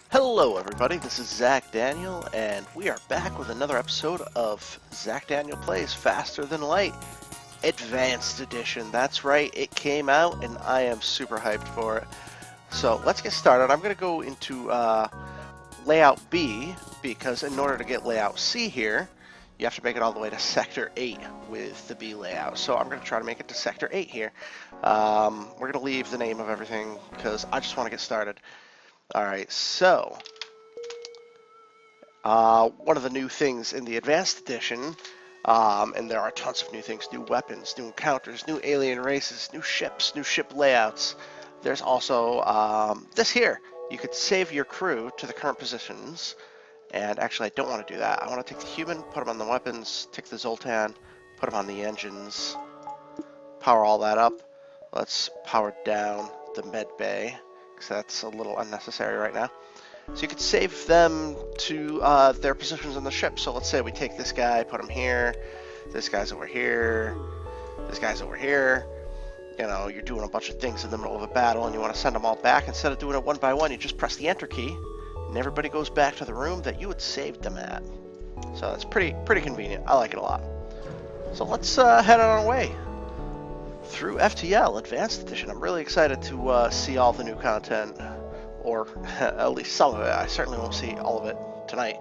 Hello everybody, this is Zach Daniel, and we are back with another episode of Zach Daniel Plays Faster Than Light Advanced Edition. That's right, it came out and I am super hyped for it. So let's get started. I'm going to go into Layout B, because in order to get Layout C here, you have to make it all the way to Sector 8 with the B layout. So I'm going to try to make it to Sector 8 here. We're going to leave the name of everything because I just want to get started. Alright, so one of the new things in the Advanced Edition, and there are tons of new things, new weapons, new encounters, new alien races, new ships, new ship layouts. There's also this here. You could save your crew to the current positions, and actually I don't want to do that. I want to take the human, put them on the weapons, take the Zoltan, put them on the engines, power all that up. Let's power down the med bay, because that's a little unnecessary right now. So you could save them to their positions on the ship. So let's say we take this guy, put him here, this guy's over here, this guy's over here. You know, you're doing a bunch of things in the middle of a battle and you want to send them all back. Instead of doing it one by one, you just press the enter key and everybody goes back to the room that you had saved them at. So that's pretty convenient. I like it a lot. So let's head on our way through FTL Advanced Edition. I'm really excited to see all the new content, or at least some of it. I certainly won't see all of it tonight.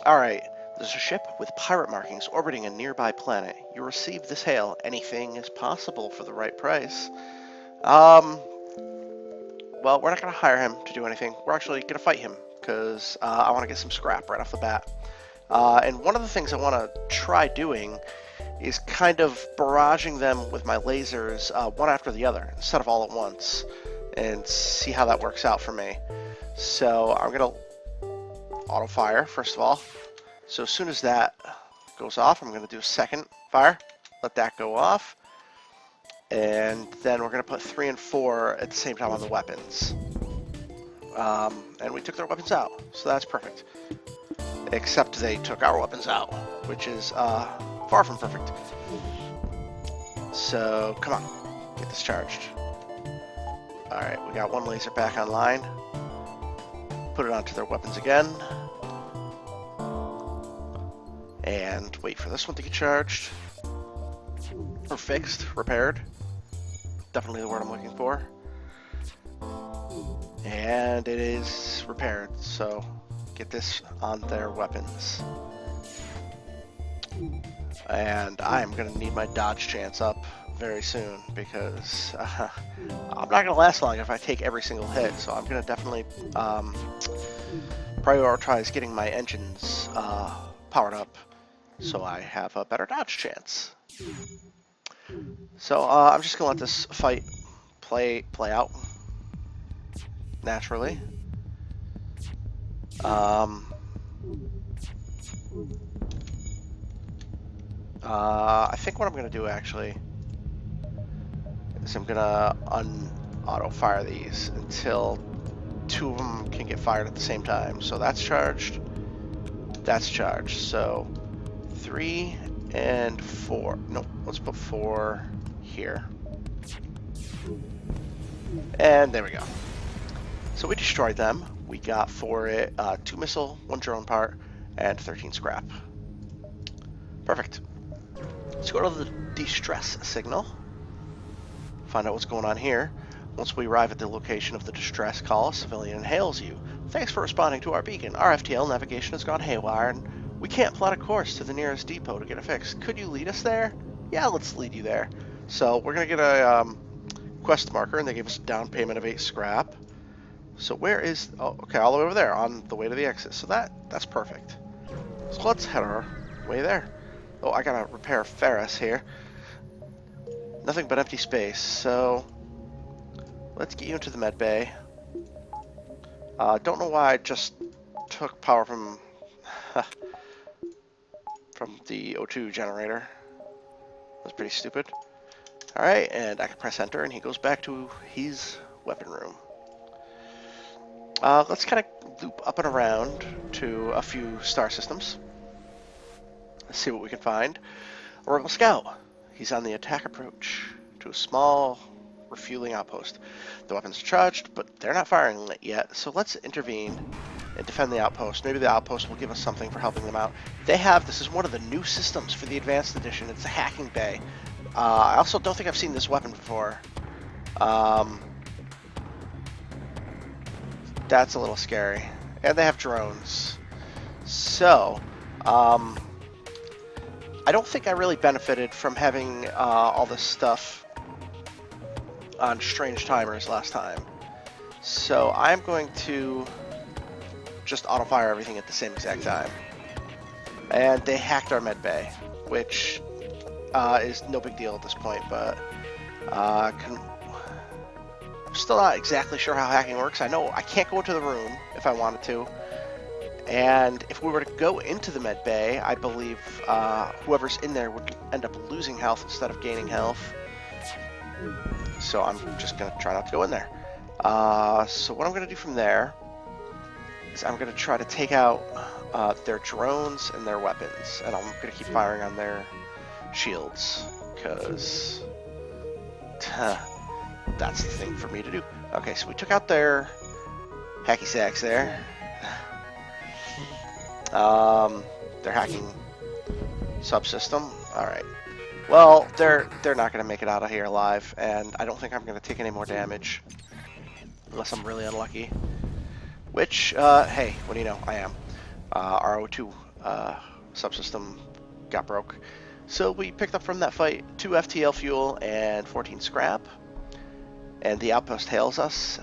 Alright, there's a ship with pirate markings orbiting a nearby planet. You receive this hail. Anything is possible for the right price. Well, we're not going to hire him to do anything. We're actually going to fight him, because I want to get some scrap right off the bat. And one of the things I want to try doing is kind of barraging them with my lasers one after the other, instead of all at once, and see how that works out for me. So I'm going to auto fire, first of all. So as soon as that goes off, I'm going to do a second fire, let that go off, and then we're going to put 3 and 4 at the same time on the weapons. And we took their weapons out, so that's perfect. Except they took our weapons out, which is far from perfect. So come on, get this charged. Alright, we got one laser back online. Put it onto their weapons again. And wait for this one to get charged. Or fixed, repaired. Definitely the word I'm looking for. And it is repaired, so get this on their weapons. And I am going to need my dodge chance up very soon, because I'm not going to last long if I take every single hit, so I'm going to definitely prioritize getting my engines powered up so I have a better dodge chance. So I'm just going to let this fight play out naturally. I think what I'm going to do actually is I'm going to auto fire these until 2 of them can get fired at the same time. So that's charged. That's charged. So 3 and 4. Nope, let's put 4 here. And there we go. So we destroyed them. We got for it 2 missile, 1 drone part, and 13 scrap. Perfect. Let's go to the distress signal. Find out what's going on here. Once we arrive at the location of the distress call, a civilian hails you. Thanks for responding to our beacon. Our FTL navigation has gone haywire, and we can't plot a course to the nearest depot to get it fixed. Could you lead us there? Yeah, let's lead you there. So we're going to get a quest marker, and they gave us a down payment of 8 scrap. So where is... Oh, okay, all the way over there, on the way to the exit. So that's perfect. So let's head our way there. Oh, I gotta repair Ferris here. Nothing but empty space, so let's get you into the med bay. Don't know why I just took power from the O2 generator. That's pretty stupid. Alright, and I can press enter and he goes back to his weapon room. Let's kind of loop up and around to a few star systems. Let's see what we can find. A rebel scout. He's on the attack approach to a small refueling outpost. The weapons are charged, but they're not firing yet, so let's intervene and defend the outpost. Maybe the outpost will give us something for helping them out. This is one of the new systems for the Advanced Edition. It's a hacking bay. I also don't think I've seen this weapon before. That's a little scary. And they have drones. So, I don't think I really benefited from having all this stuff on strange timers last time. So I'm going to just auto-fire everything at the same exact time. And they hacked our med bay, which is no big deal at this point, but I'm still not exactly sure how hacking works. I know I can't go into the room if I wanted to. And if we were to go into the med bay, I believe whoever's in there would end up losing health instead of gaining health. So I'm just going to try not to go in there. So what I'm going to do from there is I'm going to try to take out their drones and their weapons. And I'm going to keep firing on their shields, because that's the thing for me to do. Okay, so we took out their hacky sacks there. They're hacking subsystem. Alright. Well, they're not going to make it out of here alive, and I don't think I'm going to take any more damage. Unless I'm really unlucky. Which, hey, what do you know? I am. Our O2 subsystem got broke. So we picked up from that fight 2 FTL fuel and 14 scrap. And the outpost hails us.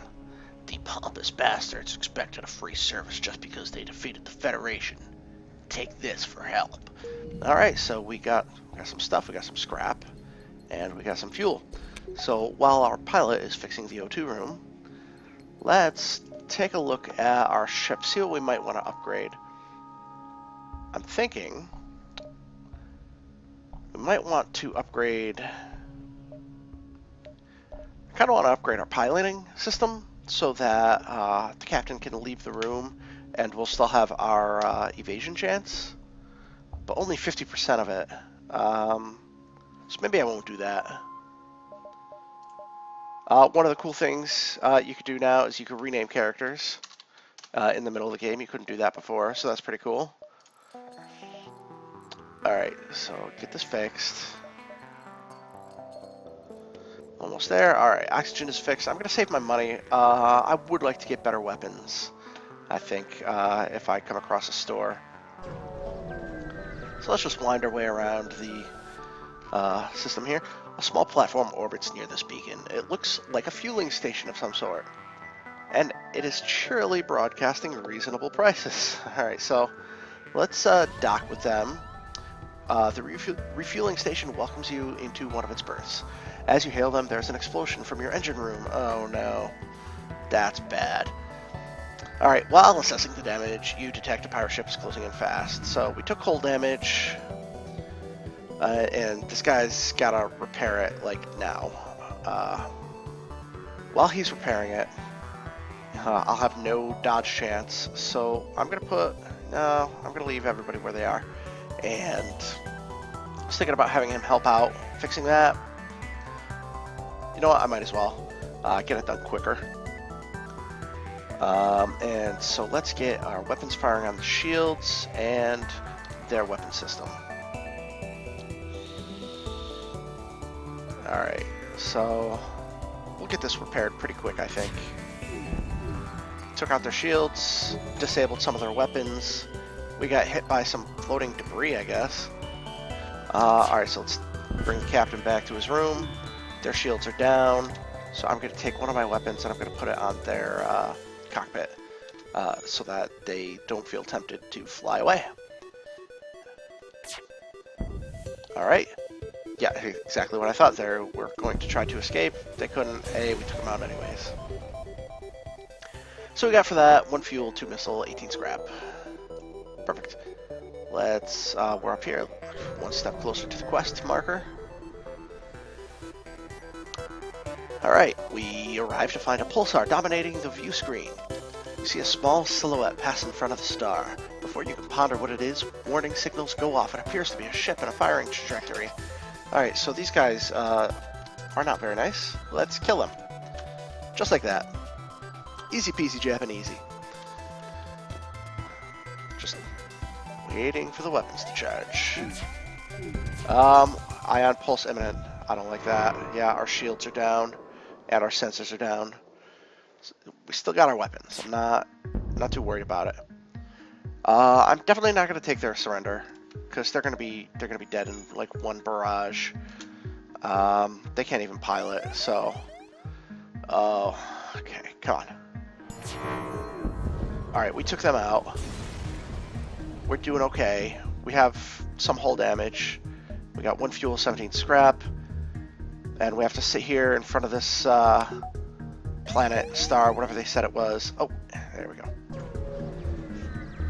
The pompous bastards expected a free service just because they defeated the Federation. Take this for help. Alright, so we got some stuff, we got some scrap, and we got some fuel. So while our pilot is fixing the O2 room, let's take a look at our ship, see what we might want to upgrade. I'm thinking we might want to upgrade... I kind of want to upgrade our piloting system so that the captain can leave the room and we'll still have our evasion chance, but only 50% of it. So maybe I won't do that. One of the cool things you could do now is you could rename characters in the middle of the game. You couldn't do that before, so that's pretty cool. Alright, so get this fixed. Almost there. Alright, oxygen is fixed. I'm going to save my money. I would like to get better weapons, I think, if I come across a store. So let's just wind our way around the system here. A small platform orbits near this beacon. It looks like a fueling station of some sort. And it is cheerily broadcasting reasonable prices. Alright, so let's dock with them. The refueling station welcomes you into one of its berths. As you hail them, there's an explosion from your engine room. Oh no, that's bad. Alright, while assessing the damage, you detect a pirate ship is closing in fast. So we took hull damage, and this guy's gotta repair it, like, now. While he's repairing it, I'll have no dodge chance, so I'm gonna leave everybody where they are. And I was thinking about having him help out fixing that. You know what, I might as well get it done quicker. And so let's get our weapons firing on the shields and their weapon system. Alright, so we'll get this repaired pretty quick, I think. Took out their shields, disabled some of their weapons. We got hit by some floating debris, I guess. Alright, so let's bring the captain back to his room. Their shields are down, so I'm going to take one of my weapons and I'm going to put it on their cockpit so that they don't feel tempted to fly away. Alright. Yeah, exactly what I thought. They were going to try to escape. They couldn't. Hey, we took them out anyways. So we got for that 1 fuel, 2 missile, 18 scrap. Perfect. Let's, we're up here, one step closer to the quest marker. Alright, we arrive to find a pulsar dominating the view screen. You see a small silhouette pass in front of the star. Before you can ponder what it is, warning signals go off. It appears to be a ship in a firing trajectory. Alright, so these guys are not very nice. Let's kill them. Just like that. Easy peasy Japanesey. Just waiting for the weapons to charge. Ion pulse imminent. I don't like that. Yeah, our shields are down and our sensors are down. We still got our weapons. I'm not too worried about it. I'm definitely not going to take their surrender because they're going to be dead in like one barrage. They can't even pilot, so. Oh, okay, come on. All right, we took them out. We're doing okay. We have some hull damage. We got 1 fuel, 17 scrap, and we have to sit here in front of this planet, star, whatever they said it was. Oh, there we go.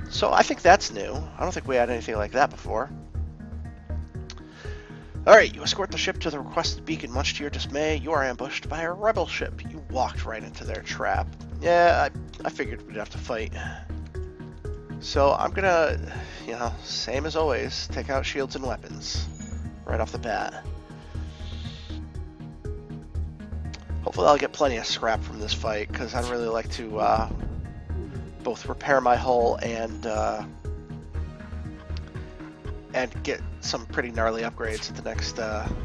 So I think that's new. I don't think we had anything like that before. Alright, you escort the ship to the requested beacon. Much to your dismay, you are ambushed by a rebel ship. You walked right into their trap. Yeah, I figured we'd have to fight. So I'm gonna, you know, same as always, take out shields and weapons right off the bat. Hopefully I'll get plenty of scrap from this fight, because I'd really like to both repair my hull and get some pretty gnarly upgrades at the next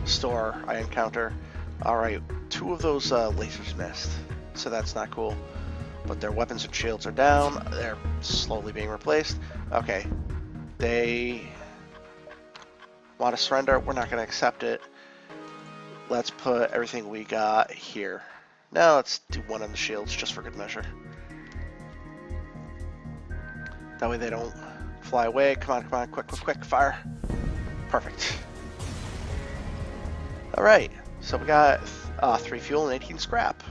store I encounter. Alright, 2 of those lasers missed, so that's not cool. But their weapons and shields are down. They're slowly being replaced. Okay, they want to surrender. We're not going to accept it. Let's put everything we got here. Now let's do 1 on the shields just for good measure. That way they don't fly away. Come on, quick, fire. Perfect. Alright, so we got 3 fuel and 18 scrap.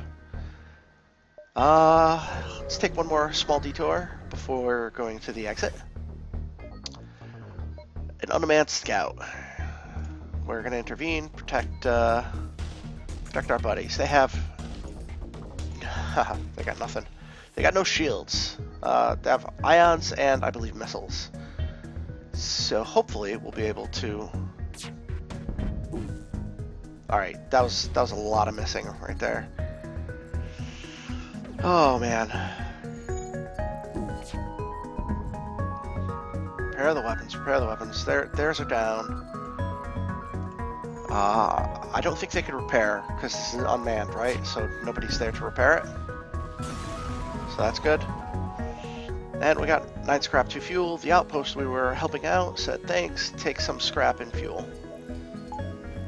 Let's take 1 more small detour before going to the exit. An unmanned scout. We're going to intervene, protect our buddies. They have... they got nothing. They got no shields. They have ions and, I believe, missiles. So hopefully we'll be able to... Alright, that was a lot of missing right there. Oh, man. Prepare the weapons. Theirs are down. I don't think they can repair, because this is unmanned, right? So nobody's there to repair it. So that's good. And we got 9 scrap, 2 fuel. The outpost we were helping out said thanks, take some scrap and fuel.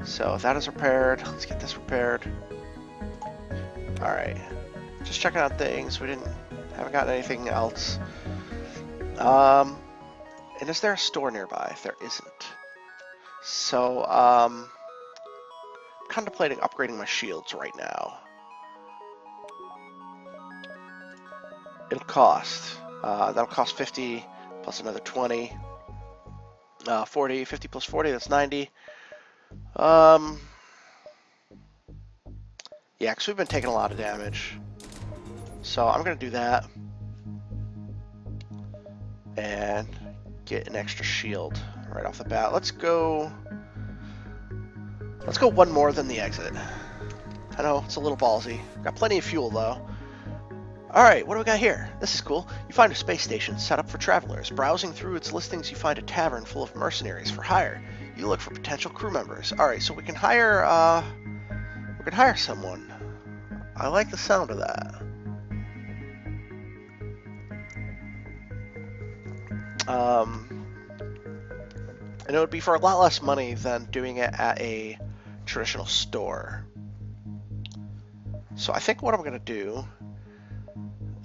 So that is repaired. Let's get this repaired. Alright. Just checking out things. We haven't gotten anything else. And is there a store nearby? There isn't. So, I'm contemplating upgrading my shields right now. It'll cost. That'll cost 50 plus another 20. 40, 50 plus 40, that's 90. Yeah, because we've been taking a lot of damage. So I'm going to do that. And get an extra shield right off the bat. Let's go 1 more than the exit. I know, it's a little ballsy. Got plenty of fuel, though. Alright, what do we got here? This is cool. You find a space station set up for travelers. Browsing through its listings, you find a tavern full of mercenaries for hire. You look for potential crew members. Alright, so we can hire someone. I like the sound of that. And it would be for a lot less money than doing it at a traditional store. So I think what I'm going to do...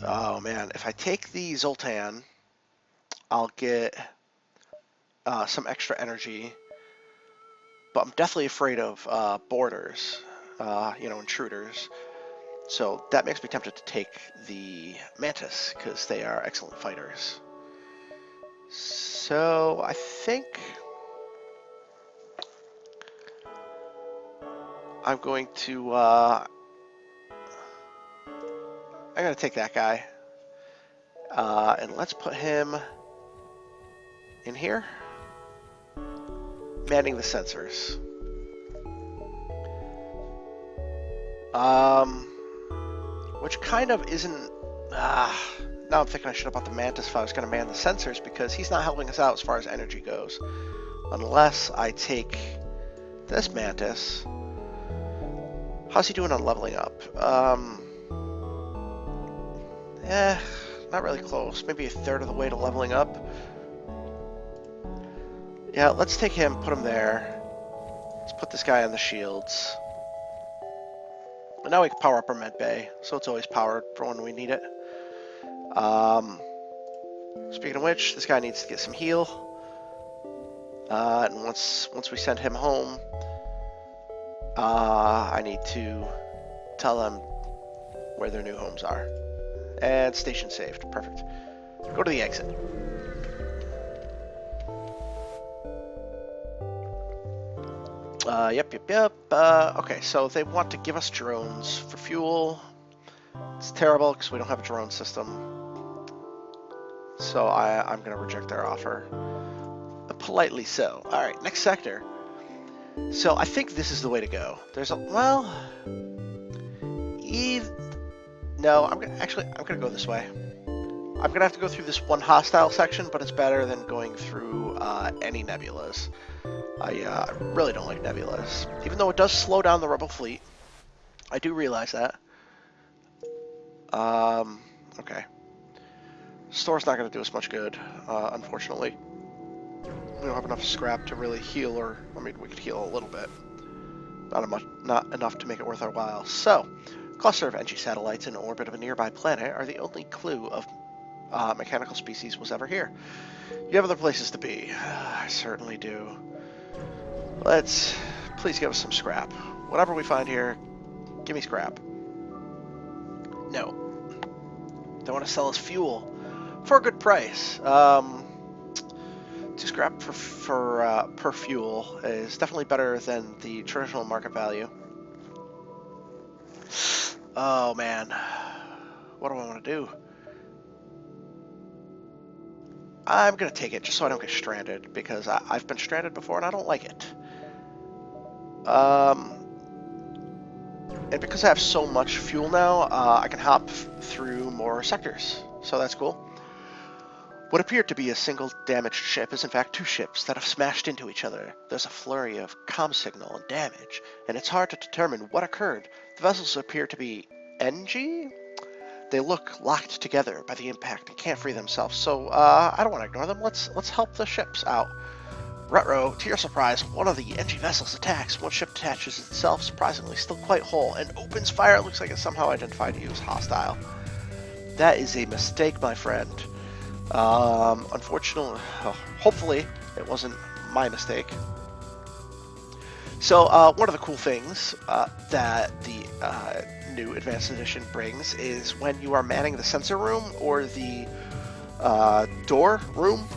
Oh man, if I take the Zoltan, I'll get some extra energy. But I'm definitely afraid of boarders, intruders. So that makes me tempted to take the Mantis, because they are excellent fighters. So I think I'm going to take that guy, and let's put him in here, manning the sensors. Which kind of isn't... now I'm thinking I should have bought the Mantis if I was going to man the sensors, because he's not helping us out as far as energy goes. Unless I take this Mantis. How's he doing on leveling up? Not really close. Maybe a third of the way to leveling up. Yeah, let's take him, put him there. Let's put this guy on the shields. And now we can power up our med bay, so it's always powered for when we need it. Speaking of which, this guy needs to get some heal. And once we send him home, I need to tell them where their new homes are. And station saved. Perfect. Go to the exit. Yep. Okay, so they want to give us drones for fuel. It's terrible because we don't have a drone system. So I'm going to reject their offer. Politely so. Alright, next sector. So I think this is the way to go. There's a... Well... No, I'm gonna go this way. I'm gonna have to go through this one hostile section, but it's better than going through any nebulas. I really don't like nebulas. Even though it does slow down the rebel fleet. I do realize that. Okay. Store's not gonna do us much good, unfortunately. We don't have enough scrap to really heal, or I mean, we could heal a little bit. Not enough to make it worth our while. So, cluster of NG satellites in orbit of a nearby planet are the only clue of mechanical species was ever here. You have other places to be. I certainly do. Please give us some scrap. Whatever we find here, give me scrap. No. They want to sell us fuel for a good price. 2 scrap per fuel is definitely better than the traditional market value. Oh man, what do I want to do? I'm gonna take it just so I don't get stranded, because I've been stranded before and I don't like it. And because I have so much fuel now, I can hop through more sectors, so that's cool. What appeared to be a single damaged ship is in fact 2 ships that have smashed into each other. There's a flurry of comm signal and damage, and it's hard to determine what occurred. The vessels appear to be NG? They look locked together by the impact and can't free themselves, so I don't want to ignore them. Let's help the ships out. Retro, to your surprise, one of the NG vessels attacks. One ship detaches itself, surprisingly still quite whole, and opens fire. It looks like it somehow identified you as hostile. That is a mistake, my friend. Unfortunately, hopefully it wasn't my mistake. So one of the cool things that the new Advanced Edition brings is when you are manning the sensor room or the door room.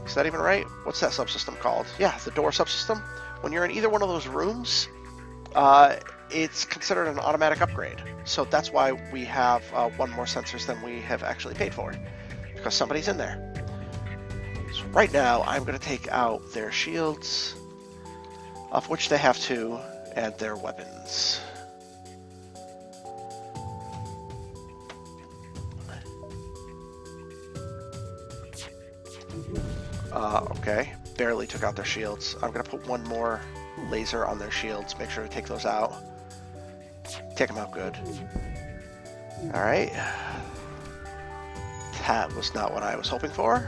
Is that even right? What's that subsystem called? Yeah, the door subsystem. When you're in either one of those rooms, it's considered an automatic upgrade. So that's why we have 1 more sensors than we have actually paid for, because somebody's in there. So right now, I'm going to take out their shields, of which they have 2, and their weapons. Okay, barely took out their shields. I'm going to put 1 more laser on their shields, make sure to take those out. Take them out good. Alright. That was not what I was hoping for.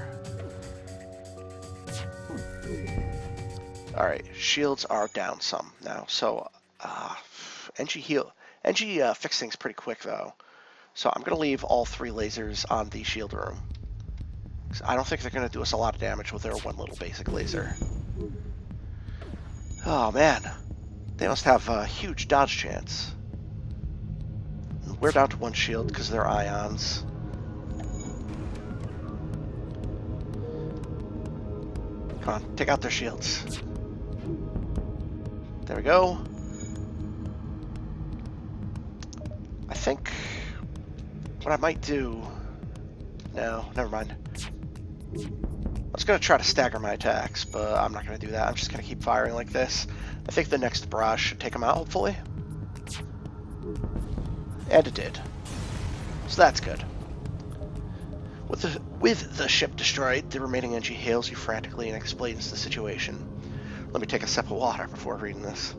Alright, shields are down some now, so NG fixed things pretty quick though. So I'm going to leave all 3 lasers on the shield room. I don't think they're going to do us a lot of damage with their 1 little basic laser. Oh man, they must have a huge dodge chance. We're down to 1 shield because they're ions. Come on, take out their shields. There we go. I think what I might do... No, never mind. I was going to try to stagger my attacks, but I'm not going to do that. I'm just going to keep firing like this. I think the next barrage should take them out, hopefully. And it did. So that's good. With the ship destroyed, the remaining NG hails you frantically and explains the situation. Let me take a sip of water before reading this.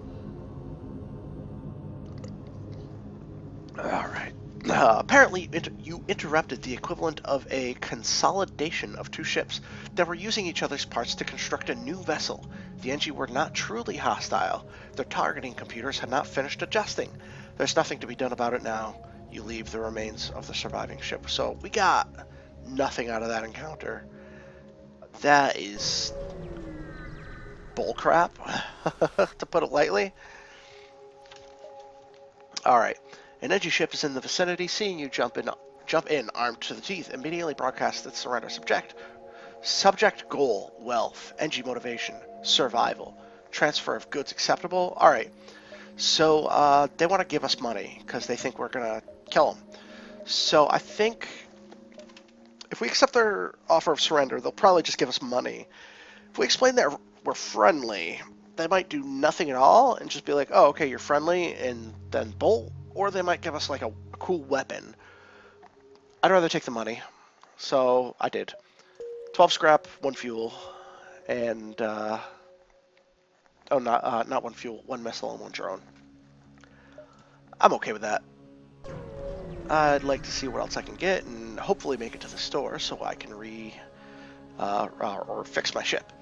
Alright. Apparently, you interrupted the equivalent of a consolidation of two ships that were using each other's parts to construct a new vessel. The NG were not truly hostile. Their targeting computers had not finished adjusting. There's nothing to be done about it now. You leave the remains of the surviving ship. So we got nothing out of that encounter. That is bullcrap, to put it lightly. Alright. An NG ship is in the vicinity. Seeing you jump in armed to the teeth, immediately broadcasts its surrender. Subject goal, wealth. NG motivation, survival. Transfer of goods acceptable. Alright. So they want to give us money because they think we're going to kill them. So I think if we accept their offer of surrender, they'll probably just give us money. If we explain that we're friendly, they might do nothing at all and just be like, oh, okay, you're friendly, and then bolt. Or they might give us like a cool weapon. I'd rather take the money. So I did. 12 scrap, 1 fuel, and not 1 fuel, 1 missile and 1 drone. I'm okay with that. I'd like to see what else I can get and hopefully make it to the store so I can or fix my ship.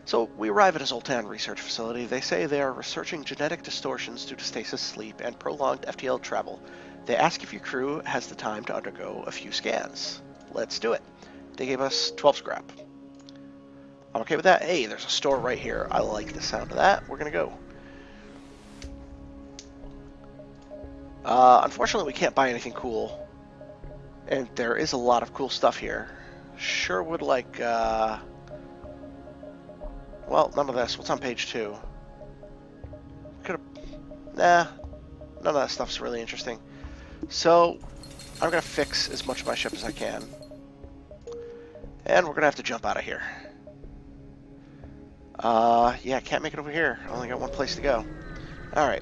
So we arrive at a Zoltan research facility. They say they are researching genetic distortions due to stasis sleep and prolonged FTL travel. They ask if your crew has the time to undergo a few scans. Let's do it. They gave us 12 scrap. I'm okay with that. Hey, there's a store right here. I like the sound of that. We're going to go. Unfortunately, we can't buy anything cool. And there is a lot of cool stuff here. Sure would like... Well, none of this. What's on page 2? Could've... Nah. None of that stuff's really interesting. So, I'm going to fix as much of my ship as I can. And we're going to have to jump out of here. Yeah, can't make it over here. I only got one place to go. Alright.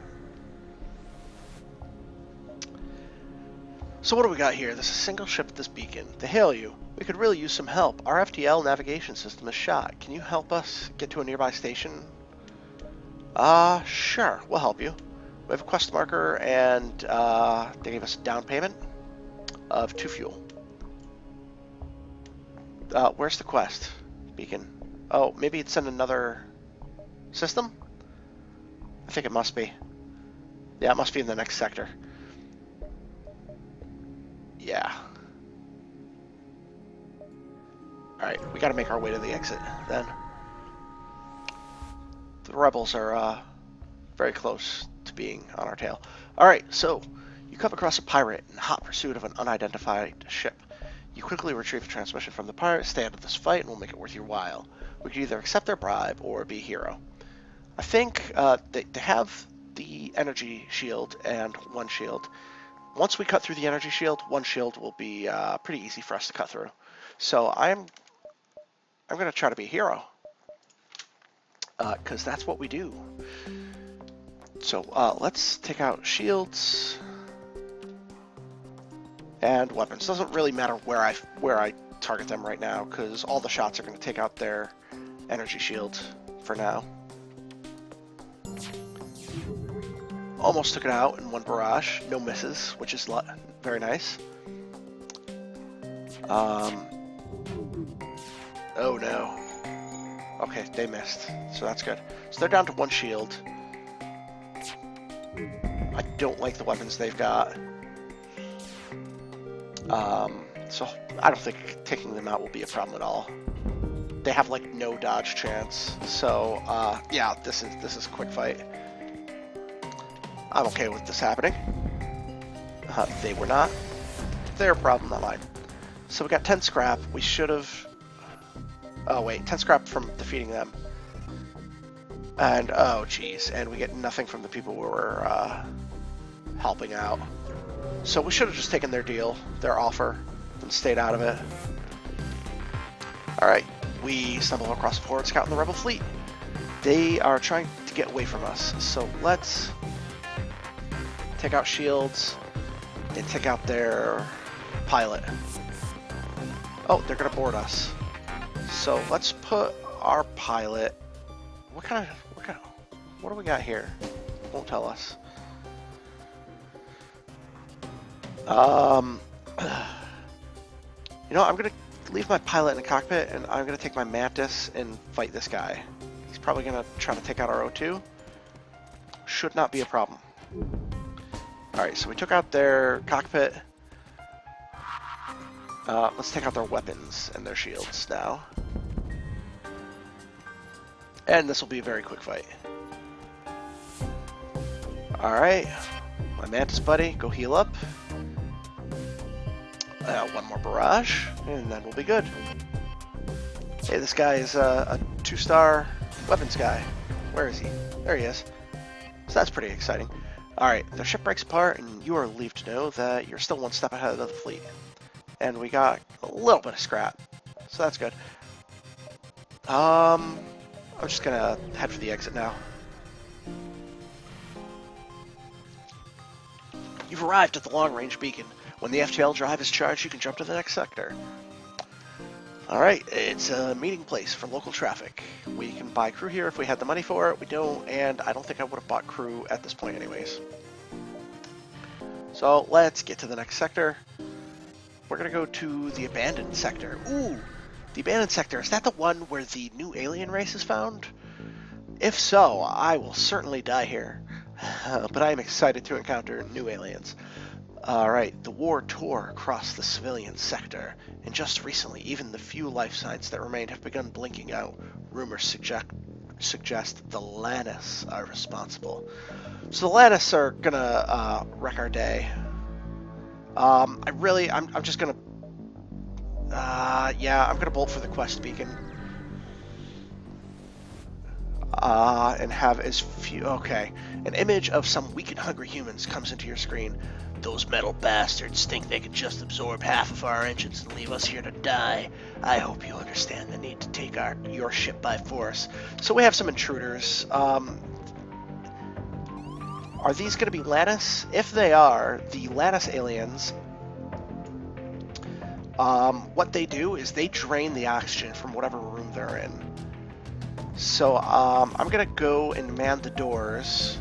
So what do we got here? There's a single ship at this beacon. They hail you. We could really use some help. Our FTL navigation system is shot. Can you help us get to a nearby station? Sure. We'll help you. We have a quest marker, and they gave us a down payment of 2 fuel. Where's the quest beacon? Oh, maybe it's in another system? I think it must be. Yeah, it must be in the next sector. Yeah. Alright, we gotta make our way to the exit, then. The rebels are, very close to being on our tail. Alright, so, you come across a pirate in hot pursuit of an unidentified ship. You quickly retrieve a transmission from the pirate, stay out of this fight, and we'll make it worth your while. We could either accept their bribe, or be a hero. I think, they have the energy shield and 1 shield. Once we cut through the energy shield, 1 shield will be pretty easy for us to cut through. So I'm going to try to be a hero. Because that's what we do. So let's take out shields and weapons. Doesn't really matter where I target them right now, because all the shots are going to take out their energy shield for now. Almost took it out in 1 barrage. No misses, which is very nice. Oh no. Okay, they missed. So that's good. So they're down to 1 shield. I don't like the weapons they've got. So I don't think taking them out will be a problem at all. They have like no dodge chance. So yeah, this is a quick fight. I'm okay with this happening. They were not. Their problem, not mine. So we got 10 scrap. We should have... Oh wait, 10 scrap from defeating them. And, oh geez, and we get nothing from the people we were helping out. So we should have just taken their deal, their offer, and stayed out of it. Alright, we stumble across a forward scout in the rebel fleet. They are trying to get away from us, so let's take out shields and take out their pilot. Oh, they're gonna board us. So let's put our pilot. What do we got here? Won't tell us. You know, I'm gonna leave my pilot in the cockpit, and I'm gonna take my mantis and fight this guy. He's probably gonna try to take out our O2. Should not be a problem. Alright, so we took out their cockpit. Let's take out their weapons and their shields now. And this will be a very quick fight. Alright, my mantis buddy, go heal up. One more barrage, and then we'll be good. Hey, this guy is a 2-star weapons guy. Where is he? There he is. So that's pretty exciting. Alright, their ship breaks apart, and you are relieved to know that you're still one step ahead of the fleet. And we got a little bit of scrap, so that's good. I'm just gonna head for the exit now. You've arrived at the long-range beacon. When the FTL drive is charged, you can jump to the next sector. Alright, it's a meeting place for local traffic. We can buy crew here if we had the money for it. We don't, and I don't think I would have bought crew at this point anyways. So let's get to the next sector. We're going to go to the abandoned sector. Ooh, the abandoned sector. Is that the one where the new alien race is found? If so, I will certainly die here. But I am excited to encounter new aliens. Alright, the war tore across the civilian sector, and just recently, even the few life signs that remained have begun blinking out. Rumors suggest the Lannis are responsible. So the Lannis are gonna wreck our day. I'm just gonna... I'm gonna bolt for the quest beacon. And have as few... Okay. An image of some weak and hungry humans comes into your screen. Those metal bastards think they can just absorb half of our engines and leave us here to die. I hope you understand the need to take your ship by force. So we have some intruders. Are these going to be Lannis? If they are, the Lannis aliens, what they do is they drain the oxygen from whatever room they're in. So I'm going to go and man the doors.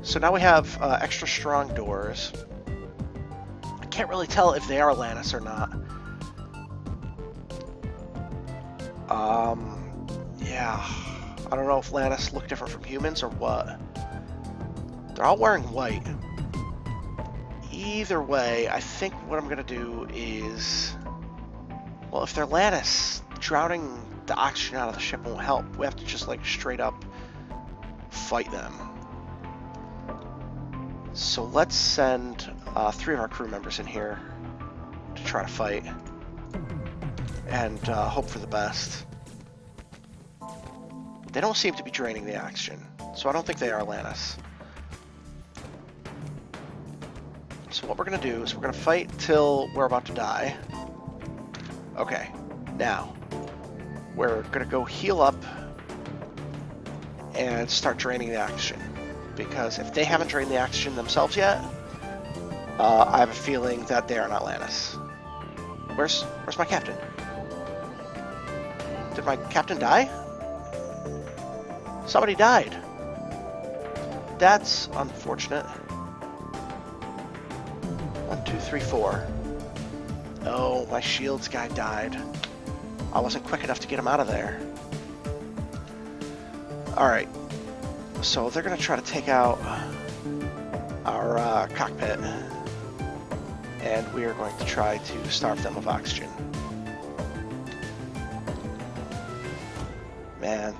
So now we have extra strong doors. I can't really tell if they are Lannis or not. Yeah. I don't know if Lannis look different from humans or what. They're all wearing white. Either way, I think what I'm going to do is... Well, if they're Lannis, drowning the oxygen out of the ship won't help. We have to just, like, straight up fight them. So let's send 3 of our crew members in here to try to fight and hope for the best. They don't seem to be draining the oxygen, so I don't think they are Lannis. So what we're going to do is we're going to fight till we're about to die. Okay, now we're going to go heal up and start draining the oxygen. Because if they haven't drained the oxygen themselves yet, I have a feeling that they are not Lannis. Where's my captain? Did my captain die? Somebody died. That's unfortunate. 1, 2, 3, 4. Oh, my shields guy died. I wasn't quick enough to get him out of there. Alright. So they're going to try to take out our cockpit, and we are going to try to starve them of oxygen. Man,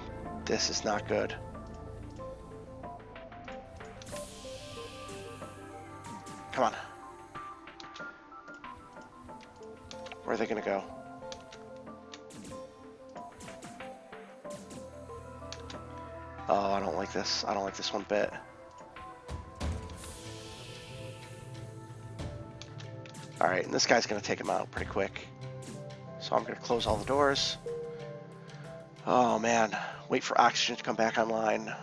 this is not good. Come on. Where are they going to go? Oh, I don't like this. I don't like this one bit. Alright, and this guy's going to take him out pretty quick. So I'm going to close all the doors. Oh, man. Wait for oxygen to come back online.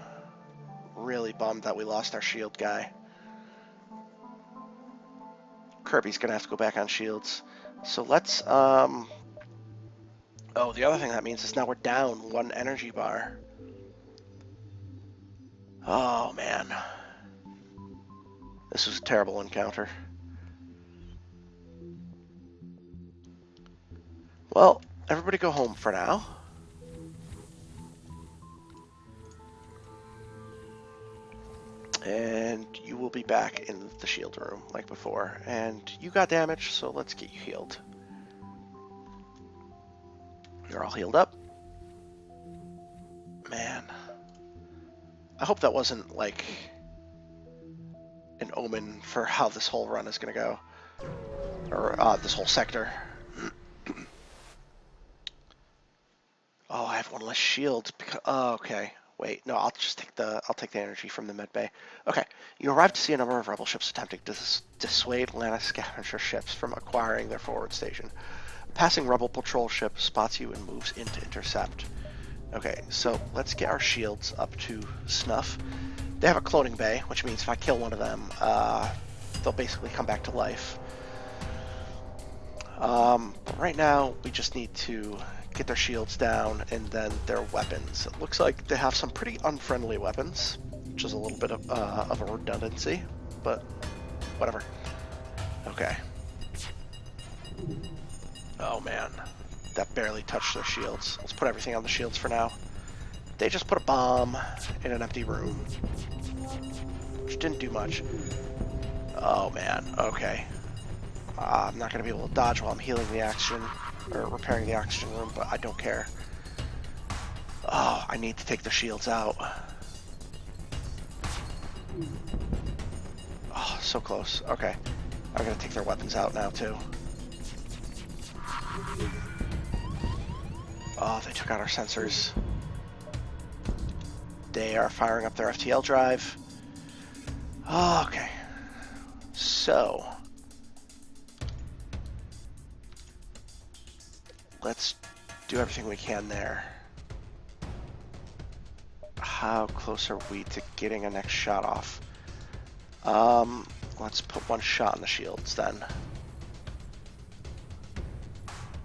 Really bummed that we lost our shield guy. Kirby's gonna have to go back on shields. So let's, oh, the other thing that means is now we're down 1 energy bar. Oh, man. This was a terrible encounter. Well, everybody go home for now. And you will be back in the shield room like before. And you got damage, so let's get you healed. You're all healed up. Man. I hope that wasn't like an omen for how this whole run is going to go. Or this whole sector. Oh, I have 1 less shield. Because, oh, okay. Wait, no, I'll just take the energy from the med bay. Okay, you arrive to see a number of rebel ships attempting to dissuade Lana scavenger ships from acquiring their forward station. Passing rebel patrol ship spots you and moves in to intercept. Okay, so let's get our shields up to snuff. They have a cloning bay, which means if I kill one of them, they'll basically come back to life. But right now, we just need to get their shields down and then their weapons. It looks like they have some pretty unfriendly weapons, which is a little bit of a redundancy, but whatever. Okay. Oh man, that barely touched their shields. Let's put everything on the shields for now. They just put a bomb in an empty room, which didn't do much. Oh man, okay. I'm not going to be able to dodge while I'm healing the oxygen, or repairing the oxygen room, but I don't care. Oh, I need to take the shields out. Oh, so close. Okay. I'm going to take their weapons out now, too. Oh, they took out our sensors. They are firing up their FTL drive. Oh, okay. So... let's do everything we can there. How close are we to getting a next shot off? Let's put 1 shot on the shields then.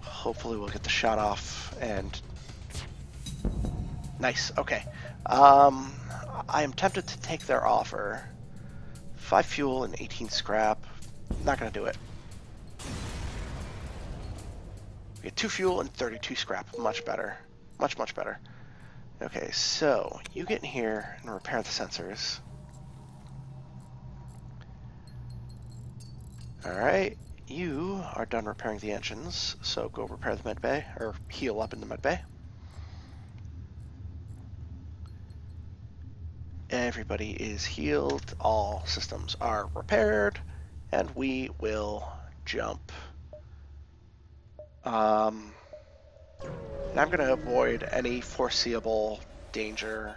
Hopefully we'll get the shot off and... nice, okay. I am tempted to take their offer. 5 fuel and 18 scrap. Not gonna do it. We get 2 fuel and 32 scrap. Much better. Much, much better. Okay, so you get in here and repair the sensors. Alright, you are done repairing the engines, so go repair the med bay, or heal up in the med bay. Everybody is healed, all systems are repaired, and we will jump. And I'm going to avoid any foreseeable danger.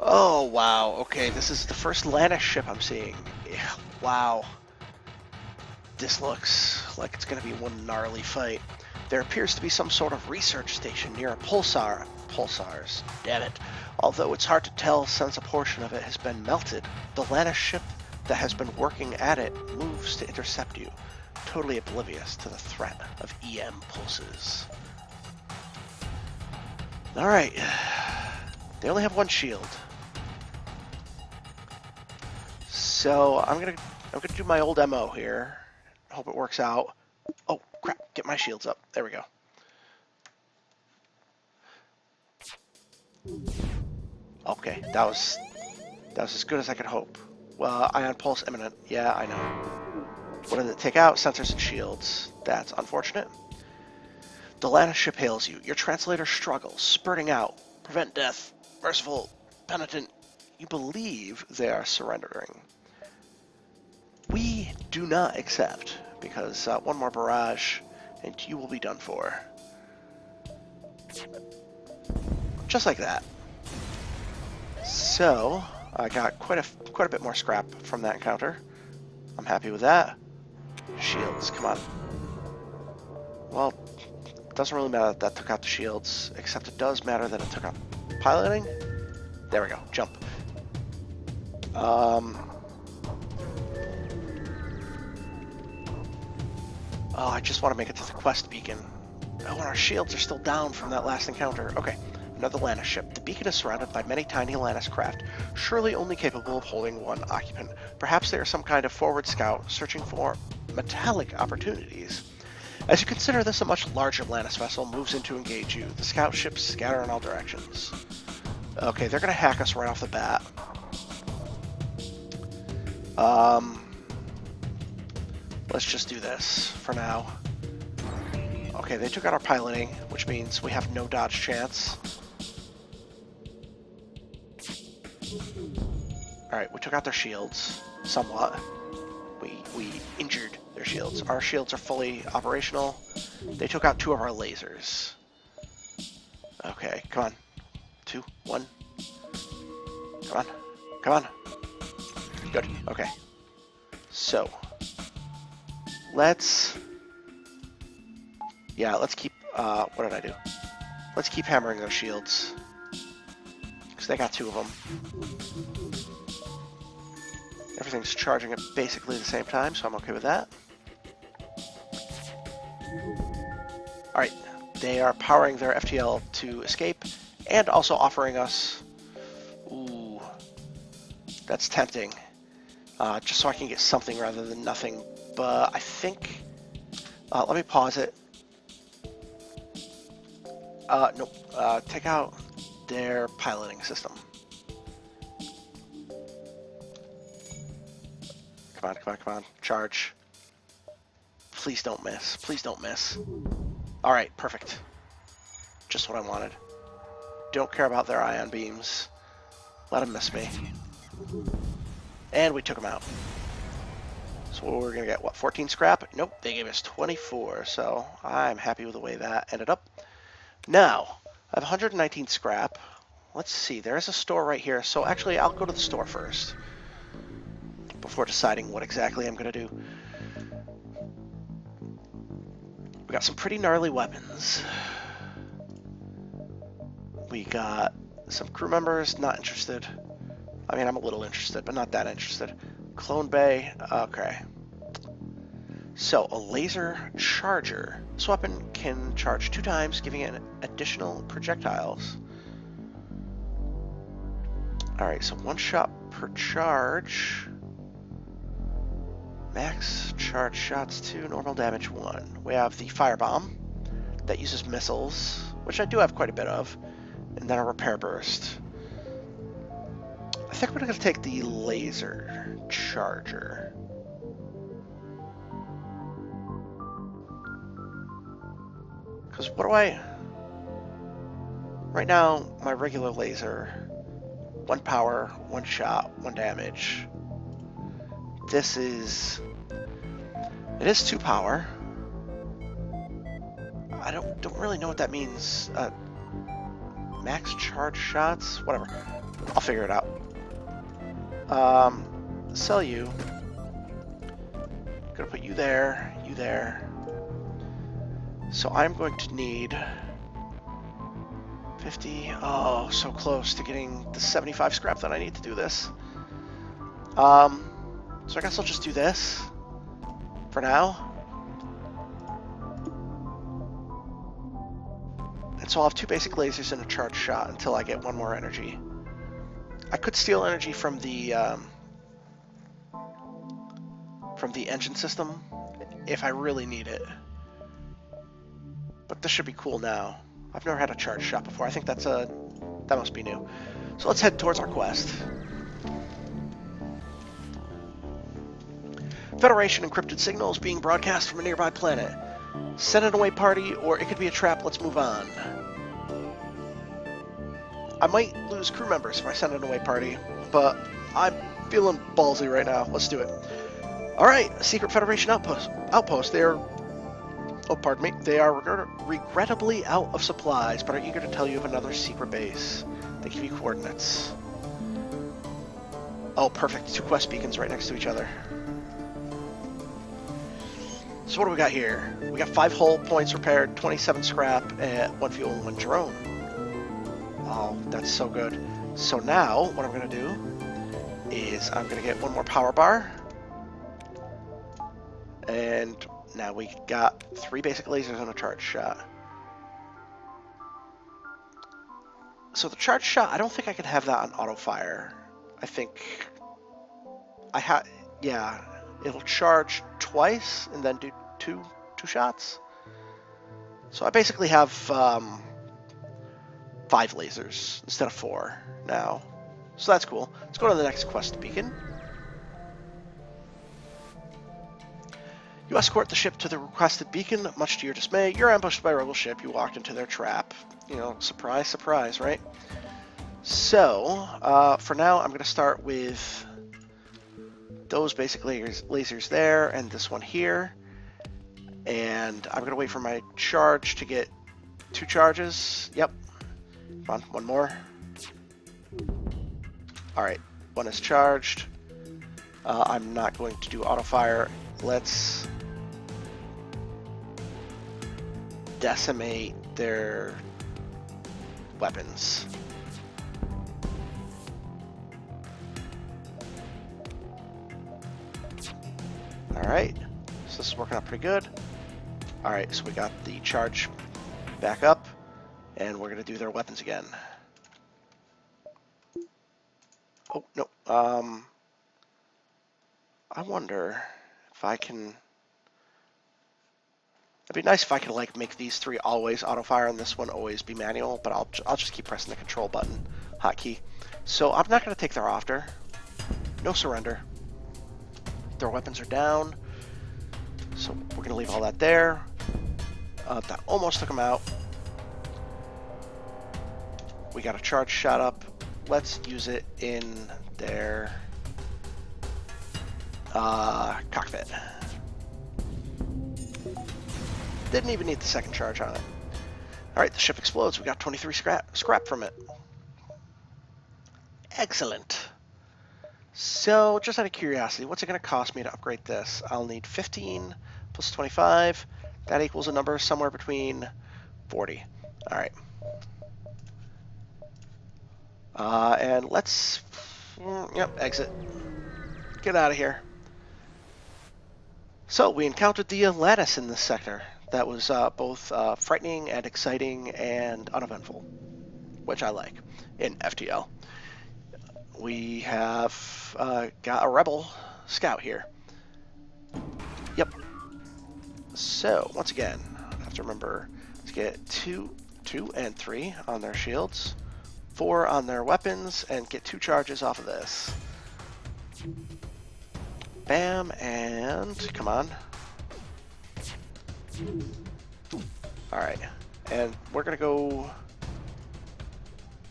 Oh, wow. Okay, this is the first Lana ship I'm seeing. Yeah, wow. This looks like it's going to be one gnarly fight. There appears to be some sort of research station near a pulsar. Pulsars, damn it. Although it's hard to tell since a portion of it has been melted, the Lana ship that has been working at it moves to intercept you, totally oblivious to the threat of EM pulses. Alright, they only have 1 shield. So I'm gonna do my old MO here. Hope it works out. Oh crap, get my shields up. There we go. Okay, that was as good as I could hope. Well, ion pulse imminent. Yeah, I know. What did it take out? Sensors and shields. That's unfortunate. The Lana ship hails you. Your translator struggles, spurting out. Prevent death. Merciful. Penitent. You believe they are surrendering. We do not accept, because 1 more barrage, and you will be done for. Just like that. So, I got quite a bit more scrap from that encounter. I'm happy with that. Shields, come on. Well, it doesn't really matter that that took out the shields, except it does matter that it took out piloting. There we go, jump. Oh, I just want to make it to the quest beacon. Oh, and our shields are still down from that last encounter. Okay, another Lannis ship. The beacon is surrounded by many tiny Lannis craft, surely only capable of holding one occupant. Perhaps they are some kind of forward scout searching for metallic opportunities. As you consider this, a much larger Lannis vessel moves in to engage you. The scout ships scatter in all directions. Okay, they're going to hack us right off the bat. Let's just do this for now. Okay, they took out our piloting, which means we have no dodge chance. Alright, we took out their shields, somewhat. We injured their shields. Our shields are fully operational. They took out 2 of our lasers. Okay, come on. 2, 1. Come on. Come on. Good, okay. So, let's keep, what did I do? Let's keep hammering those shields. Because they got 2 of them. Everything's charging at basically the same time, so I'm okay with that. Alright, they are powering their FTL to escape, and also offering us... Ooh, that's tempting. Just so I can get something rather than nothing. But I think... let me pause it. Nope. Take out their piloting system. Come on, come on, come on. Charge. Please don't miss. Please don't miss. Alright, perfect. Just what I wanted. Don't care about their ion beams. Let them miss me. And we took them out. So we're going to get, what, 14 scrap? Nope, they gave us 24, so I'm happy with the way that ended up. Now, I have 119 scrap. Let's see, there is a store right here, so actually I'll go to the store first before deciding what exactly I'm going to do. We got some pretty gnarly weapons. We got some crew members, not interested. I mean, I'm a little interested, but not that interested. Clone Bay, okay. So, a laser charger. This weapon can charge 2 times, giving it additional projectiles. Alright, so 1 shot per charge. Max charge shots 2, normal damage 1. We have the firebomb that uses missiles, which I do have quite a bit of, and then a repair burst. I think I'm going to take the laser charger. Because what do I... Right now, my regular laser, 1 power, 1 shot, 1 damage. This is... It is 2 power. I don't really know what that means. Max charge shots? Whatever. I'll figure it out. Sell you. Gonna put you there, you there. So I'm going to need 50. Oh, so close to getting the 75 scrap that I need to do this. So I guess I'll just do this for now. And so I'll have 2 basic lasers and a charge shot until I get 1 more energy. I could steal energy from the engine system if I really need it. But this should be cool now. I've never had a charge shot before. I think that must be new. So let's head towards our quest. Federation encrypted signals being broadcast from a nearby planet. Send an away party, or it could be a trap. Let's move on. I might lose crew members if I send an away party, but I'm feeling ballsy right now. Let's do it. Alright, secret Federation outpost. They are... Oh, pardon me. They are regrettably out of supplies, but are eager to tell you of another secret base. They give you coordinates. Oh, perfect. 2 quest beacons right next to each other. So what do we got here? We got 5 hull points repaired, 27 scrap, and 1 fuel and 1 drone. Oh, that's so good. So now, what I'm going to do is I'm going to get 1 more power bar. And Now we got 3 basic lasers and a charge shot. So the charge shot, I don't think I could have that on auto fire. I think I had, yeah, it'll charge twice and then do two shots. So I basically have 5 lasers instead of 4 now. So that's cool. Let's go to the next quest beacon. You escort the ship to the requested beacon. Much to your dismay, you're ambushed by a rebel ship. You walked into their trap. You know, surprise, surprise, right? So, for now, I'm going to start with those basic lasers there and this one here. And I'm going to wait for my charge to get 2 charges. Yep. Come on, one more. Alright, 1 is charged. I'm not going to do auto fire. Let's decimate their weapons. Alright, so this is working out pretty good. Alright, so we got the charge back up, and we're going to do their weapons again. Oh, no. I wonder if I can... It'd be nice if I could like make these 3 always auto fire and this one always be manual, but I'll just keep pressing the control button hotkey. So I'm not going to take their after. No surrender. Their weapons are down. So we're going to leave all that there. That almost took them out. We got a charge shot up. Let's use it in their cockpit. Didn't even need the second charge on it. Alright, the ship explodes. We got 23 scrap from it. Excellent. So, just out of curiosity, what's it going to cost me to upgrade this? I'll need 15 plus 25. That equals a number somewhere between 40. Alright. And let's... Yep, exit. Get out of here. So, we encountered the lattice in this sector. That was both frightening and exciting and uneventful, which I like in FTL. We have got a rebel scout here. Yep. So, once again, I have to remember to get 2 and 3 on their shields, 4 on their weapons, and get 2 charges off of this. Bam, and come on. Alright, and we're going to go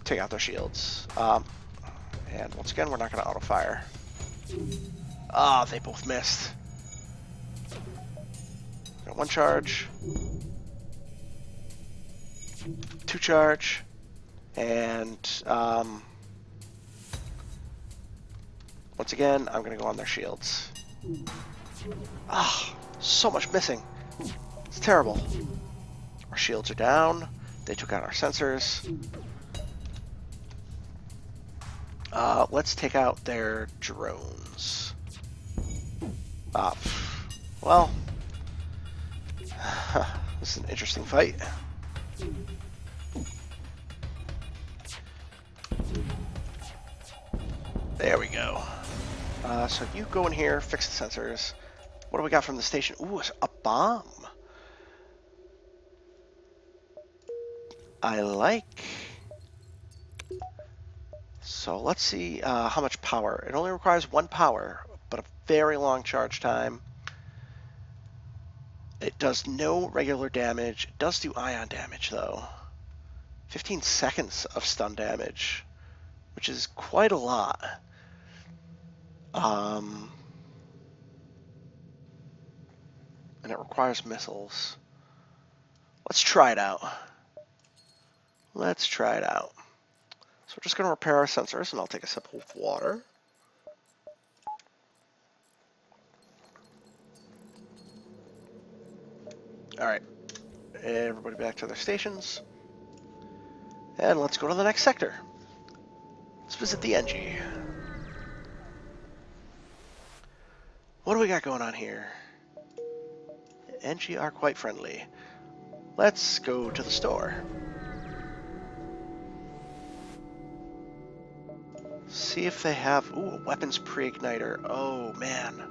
take out their shields. And once again, we're not going to auto-fire. Ah, they both missed. Got 1 charge. 2 charge. And once again, I'm going to go on their shields. Ah, so much missing. It's terrible. Our shields are down. They took out our sensors. Let's take out their drones. Well, this is an interesting fight. There we go. So you go in here, fix the sensors. What do we got from the station? Ooh, a bomb. I like. So let's see how much power. It only requires 1 power, but a very long charge time. It does no regular damage. It does do ion damage, though. 15 seconds of stun damage, which is quite a lot. And it requires missiles. Let's try it out. Let's try it out. So we're just going to repair our sensors, and I'll take a sip of water. Alright. Everybody back to their stations. And let's go to the next sector. Let's visit the NG. What do we got going on here? Engie are quite friendly. Let's go to the store. See if they have... Ooh, a weapons pre-igniter. Oh, man.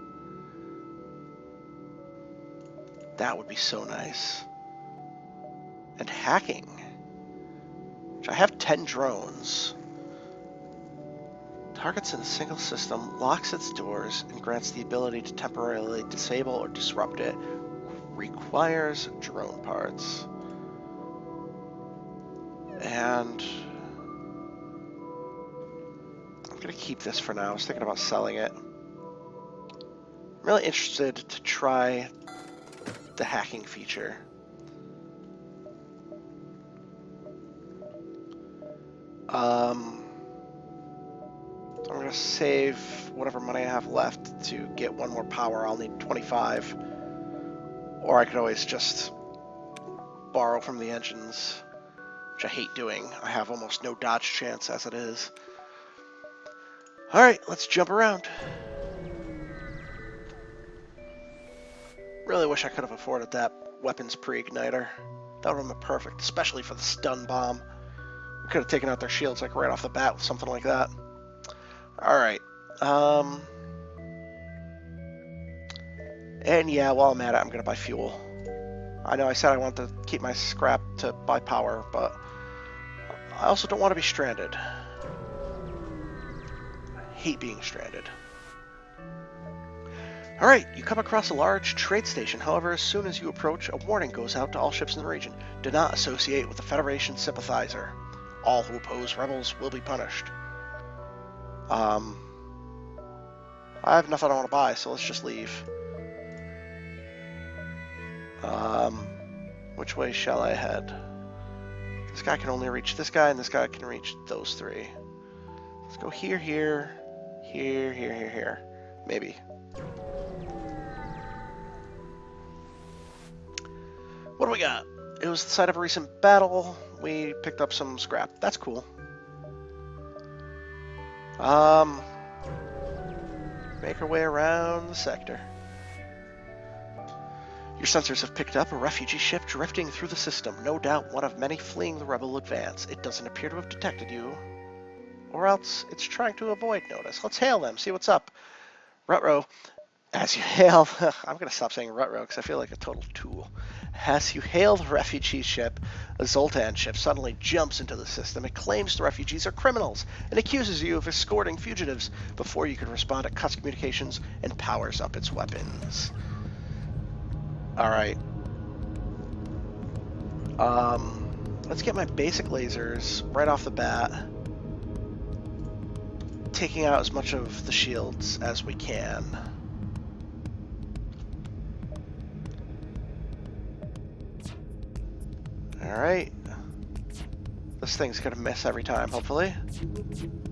That would be so nice. And hacking. Which I have 10 drones. Targets in a single system, locks its doors, and grants the ability to temporarily disable or disrupt it. Requires drone parts. And I'm going to keep this for now. I was thinking about selling it. I'm really interested to try the hacking feature. I'm going to save whatever money I have left to get one more power. I'll need 25. Or I could always just borrow from the engines, which I hate doing. I have almost no dodge chance as it is. Alright, let's jump around. Really wish I could have afforded that weapons pre-igniter. That would have been perfect, especially for the stun bomb. We could have taken out their shields like right off the bat with something like that. Alright. And yeah, while I'm at it, I'm going to buy fuel. I know I said I want to keep my scrap to buy power, but I also don't want to be stranded. I hate being stranded. Alright, you come across a large trade station. However, as soon as you approach, a warning goes out to all ships in the region. Do not associate with the Federation sympathizer. All who oppose rebels will be punished. I have nothing I want to buy, so let's just leave. Which way shall I head? This guy can only reach this guy, and this guy can reach those three. Let's go here, here, here, here, here, here. Maybe. What do we got? It was the site of a recent battle. We picked up some scrap. That's cool. Make our way around the sector. Your sensors have picked up a refugee ship drifting through the system. No doubt one of many fleeing the rebel advance. It doesn't appear to have detected you. Or else it's trying to avoid notice. Let's hail them, see what's up. Rutrow, as you hail... I'm going to stop saying Rutrow because I feel like a total tool. As you hail the refugee ship, a Zoltan ship suddenly jumps into the system. It claims the refugees are criminals and accuses you of escorting fugitives. Before you can respond, it cuts communications and powers up its weapons. Alright. Let's get my basic lasers right off the bat. Taking out as much of the shields as we can. Alright. This thing's gonna miss every time, hopefully.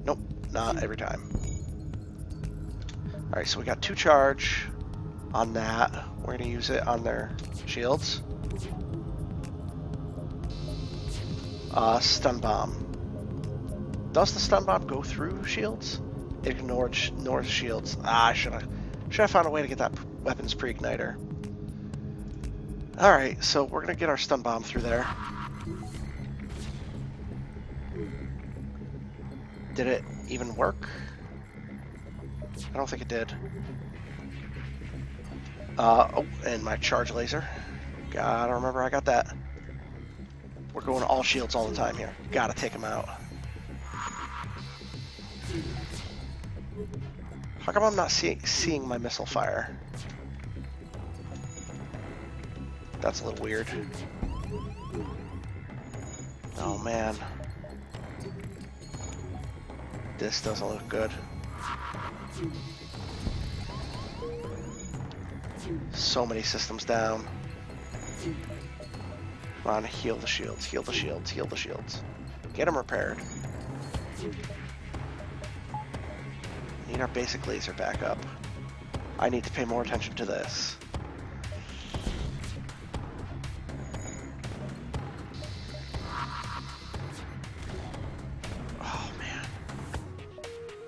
Nope, not every time. Alright, so we got 2 charge on that. We're gonna use it on their shields. Stun bomb. Does the stun bomb go through shields? It ignores shields. I should have found a way to get that weapons pre-igniter. Alright, so we're gonna get our stun bomb through there. Did it even work? I don't think it did. Oh, and my charge laser. Gotta remember I got that. We're going all shields all the time here. Gotta take them out. How come I'm not seeing my missile fire? That's a little weird. Oh man. This doesn't look good. So many systems down. Come on, heal the shields, heal the shields, heal the shields. Get them repaired. Need our basic laser back up. I need to pay more attention to this. Oh man.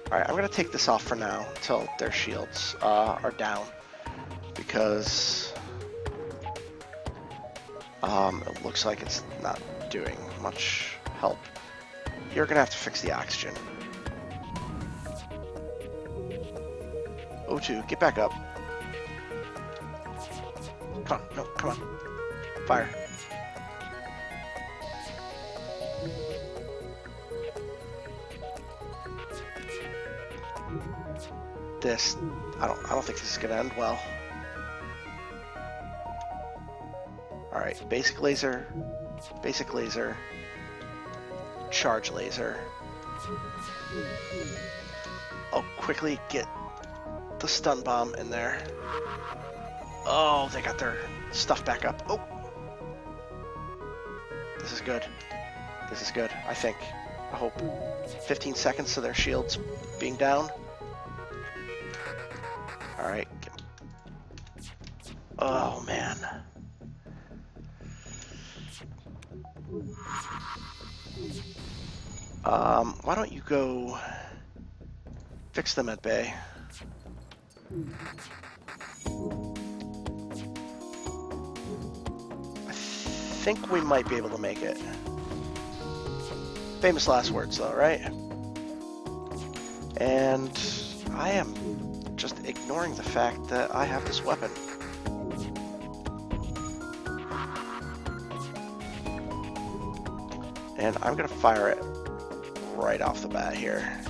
Alright, I'm gonna take this off for now until their shields are down. Because It looks like it's not doing much help. You're gonna have to fix the oxygen. O2, get back up. Come on, no, come on. Fire. This, I don't think this is gonna end well. Alright, basic laser, charge laser. I'll quickly get the stun bomb in there. Oh, they got their stuff back up. Oh! This is good. This is good, I think. I hope. 15 seconds to their shields being down. Alright. Oh, man. Why don't you go fix them at bay? I think we might be able to make it. Famous last words though, right? And I am just ignoring the fact that I have this weapon. And I'm gonna fire it right off the bat here.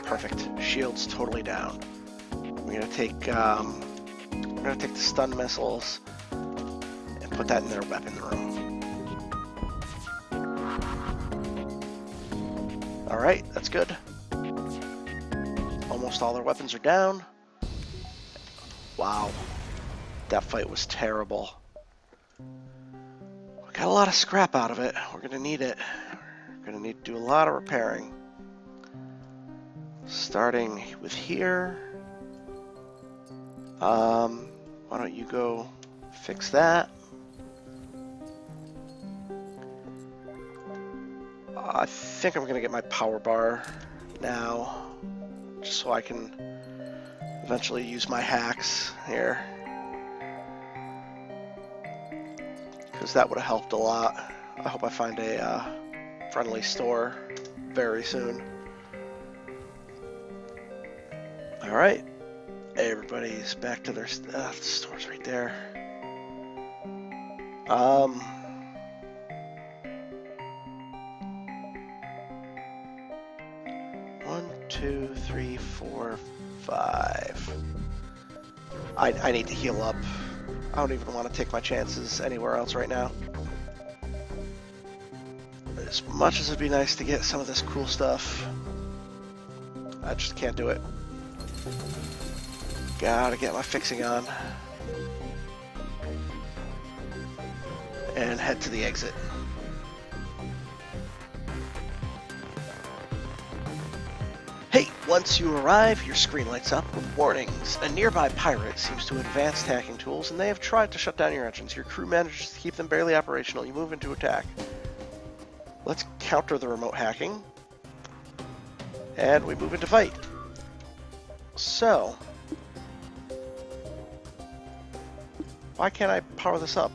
Perfect. Shields totally down. We're gonna take the stun missiles and put that in their weapon room. All right, that's good. Almost all their weapons are down. Wow, that fight was terrible. We got a lot of scrap out of it. We're gonna need it. We're gonna need to do a lot of repairing. Starting with here. Why don't you go fix that? I think I'm gonna get my power bar now, just so I can eventually use my hacks here, because that would have helped a lot. I hope I find a friendly store very soon. All right. Everybody's back to their the store's right there. 1, 2, 3, 4, 5. I need to heal up. I don't even want to take my chances anywhere else right now. As much as it'd be nice to get some of this cool stuff, I just can't do it. Gotta get my fixing on. And head to the exit. Hey, once you arrive, your screen lights up with warnings. A nearby pirate seems to have advanced hacking tools, and they have tried to shut down your engines. Your crew manages to keep them barely operational. You move into attack. Let's counter the remote hacking. And we move into fight. So, why can't I power this up?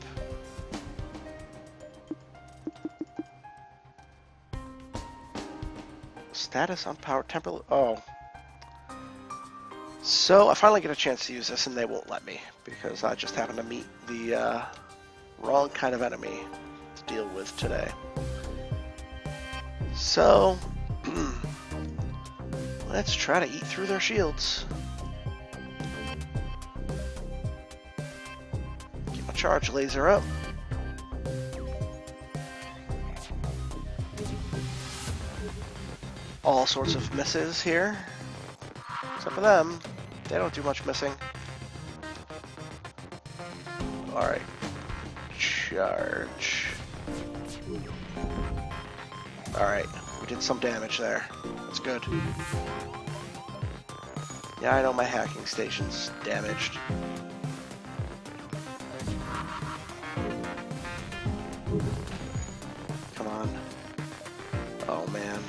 Status unpowered temporary. Oh. So I finally get a chance to use this and they won't let me because I just happened to meet the wrong kind of enemy to deal with today. So let's try to eat through their shields. Get my charge laser up. All sorts of misses here. Except for them, they don't do much missing. Alright. Charge. Alright, we did some damage there. That's good. Yeah, I know my hacking station's damaged. Come on. Oh man.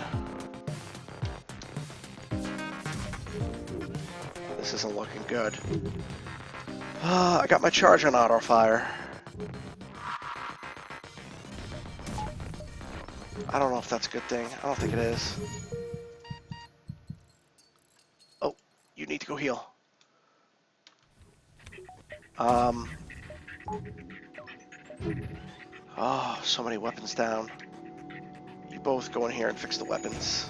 This isn't looking good. I got my charge on auto fire. I don't know if that's a good thing. I don't think it is. Oh, you need to go heal. Oh, so many weapons down. You both go in here and fix the weapons.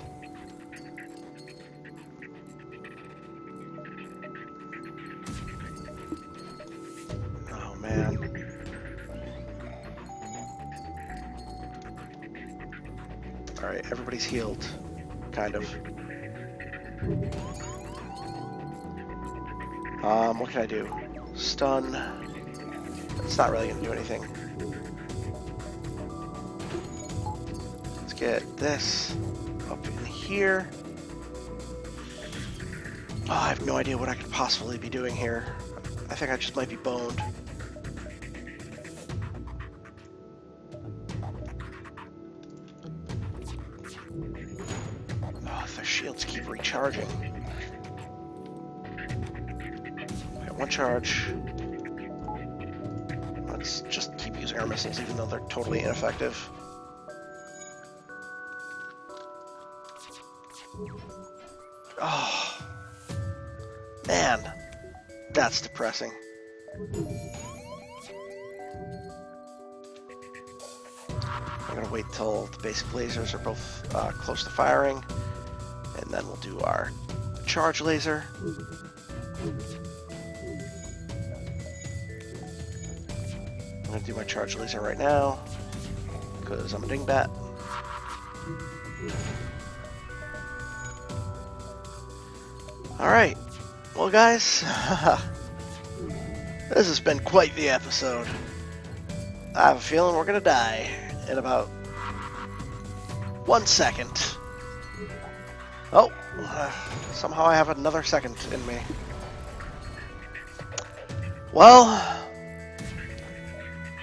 Oh, man. Alright, everybody's healed. Kind of. What can I do? Stun. It's not really going to do anything. Let's get this up in here. Oh, I have no idea what I could possibly be doing here. I think I just might be boned. Oh, the shields keep recharging. I got one charge. Let's just keep using our missiles even though they're totally ineffective. Oh, man, that's depressing. I'm gonna wait till the basic lasers are both close to firing, and then we'll do our charge laser. I'm gonna do my charge laser right now, because I'm a dingbat. Alright, well guys, this has been quite the episode. I have a feeling we're gonna die in about 1 second. Oh, somehow I have another second in me. Well,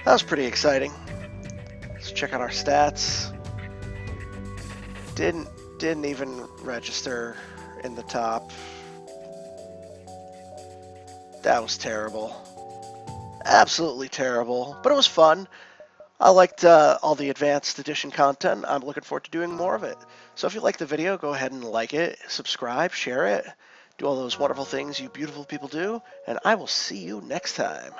that was pretty exciting. Let's check out our stats. Didn't even register in the top. That was terrible. Absolutely terrible, but it was fun. I liked all the advanced edition content. I'm looking forward to doing more of it. So if you like the video, go ahead and like it, subscribe, share it, do all those wonderful things you beautiful people do, and I will see you next time.